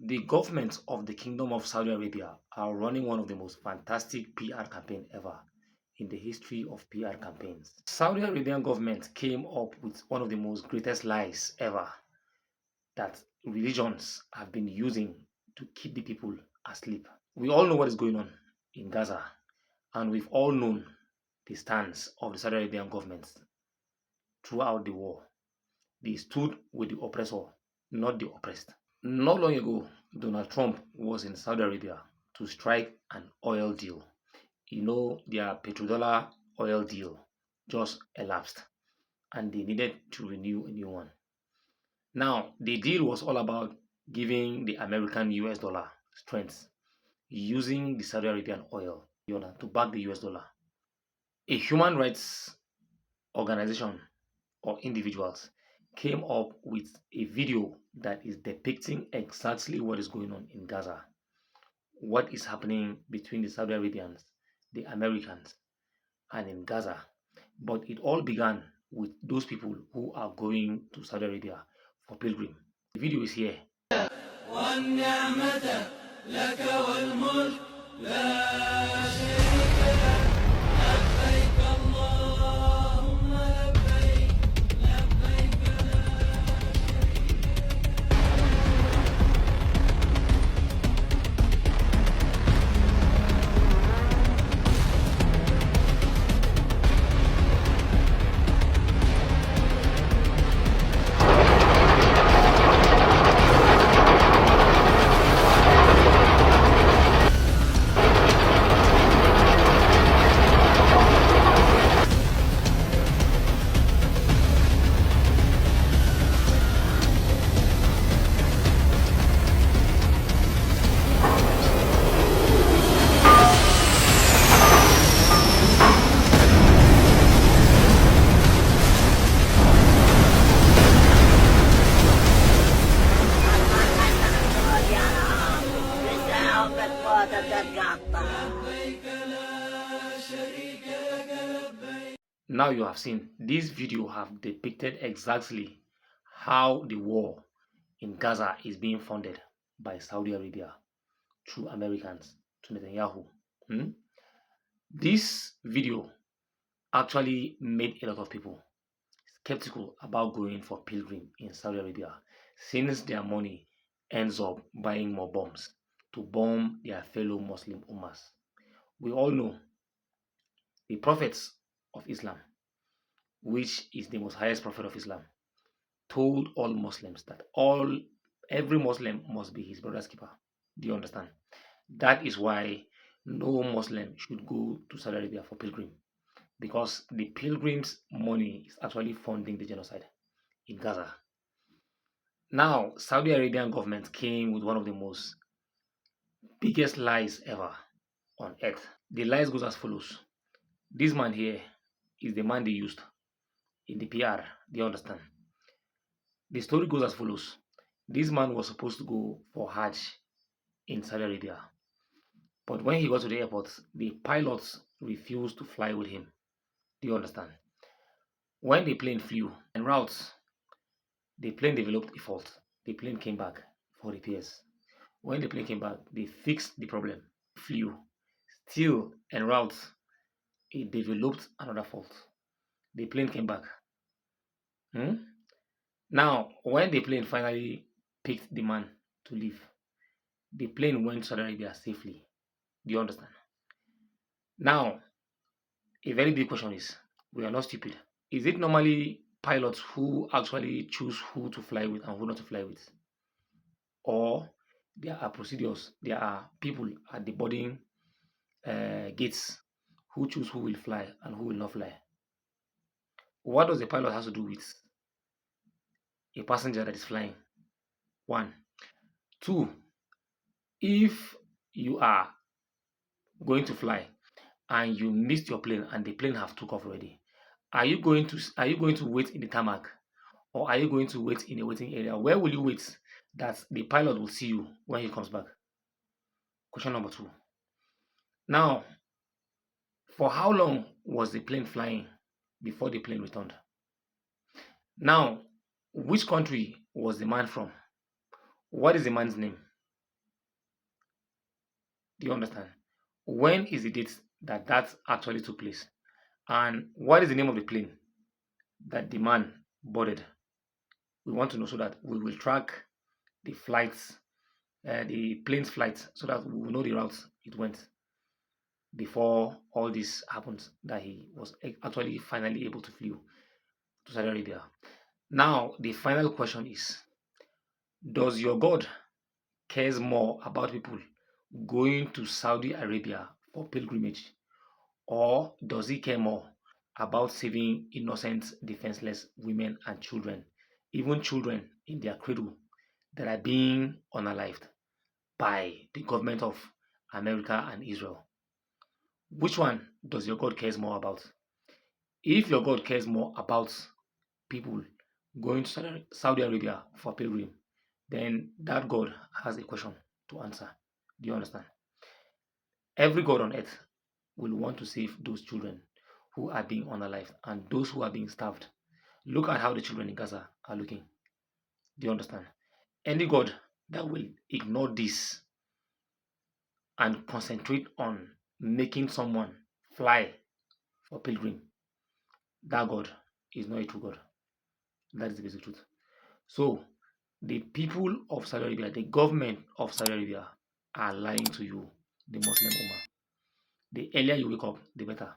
The government of the Kingdom of Saudi Arabia are running one of the most fantastic PR campaign ever in the history of PR campaigns. Saudi Arabian government came up with one of the most greatest lies ever that religions have been using to keep the people asleep. We all know what is going on in Gaza, and we've all known the stance of the Saudi Arabian government throughout the war. They stood with the oppressor, not the oppressed. Not long ago, Donald Trump was in Saudi Arabia to strike an oil deal. Their petrodollar oil deal just elapsed and they needed to renew a new one. Now, the deal was all about giving the American US dollar strength using the Saudi Arabian oil to back the US dollar. A human rights organization or individuals came up with a video that is depicting exactly what is going on in Gaza, what is happening between the Saudi Arabians, the Americans, and in Gaza. But it all began with those people who are going to Saudi Arabia for pilgrim. The video is here. والنعمة لك والملك لا شريك لك لبيك اللهم لبيك لبيك Now you have seen this video have depicted exactly how the war in Gaza is being funded by Saudi Arabia through Americans to Netanyahu. This video actually made a lot of people skeptical about going for pilgrim in Saudi Arabia since their money ends up buying more bombs to bomb their fellow Muslim Ummas. We all know the prophets of Islam, which is the most highest prophet of Islam, told all Muslims that every Muslim must be his brother's keeper. Do you understand? That is why no Muslim should go to Saudi Arabia for pilgrim, because the pilgrims' money is actually funding the genocide in Gaza. Now, Saudi Arabian government came with one of the most biggest lies ever on earth. The lies goes as follows. This man here is the man they used in the PR. Do you understand? The story goes as follows. This man was supposed to go for Hajj in Saudi Arabia. But when he got to the airport, the pilots refused to fly with him. Do you understand? When the plane flew en route, the plane developed a fault. The plane came back for repairs. When the plane came back, they fixed the problem. Flew. Still en route, it developed another fault. The plane came back. Now, when the plane finally picked the man to leave, the plane went to Saudi Arabia safely. Do you understand? Now, a very big question is, we are not stupid. Is it normally pilots who actually choose who to fly with and who not to fly with? Or there are procedures, there are people at the boarding gates who choose who will fly and who will not fly? What does the pilot have to do with a passenger that is flying? One. Two, if you are going to fly and you missed your plane and the plane have took off already, are you going to wait in the tarmac, or are you going to wait in a waiting area? Where will you wait that the pilot will see you when he comes back? Question number two. Now, for how long was the plane flying before the plane returned? Now, which country was the man from? What is the man's name? Do you understand? When is the date that that actually took place? And what is the name of the plane that the man boarded? We want to know so that we will track the flights, the plane's flights, so that we will know the route it went before all this happened, that he was actually finally able to flew to Saudi Arabia. Now, the final question is, does your God cares more about people going to Saudi Arabia for pilgrimage, or does he care more about saving innocent, defenseless women and children, even children in their cradle that are being unalived by the government of America and Israel? Which one does your God cares more about? If your God cares more about people going to Saudi Arabia for pilgrim, then that God has a question to answer. Do you understand? Every God on earth will want to save those children who are being unalived and those who are being starved. Look at how the children in Gaza are looking. Do you understand? Any God that will ignore this and concentrate on making someone fly for pilgrim, that God is not a true God. That is the basic truth. So, the people of Saudi Arabia, the government of Saudi Arabia, are lying to you, the Muslim Ummah. The earlier you wake up, the better.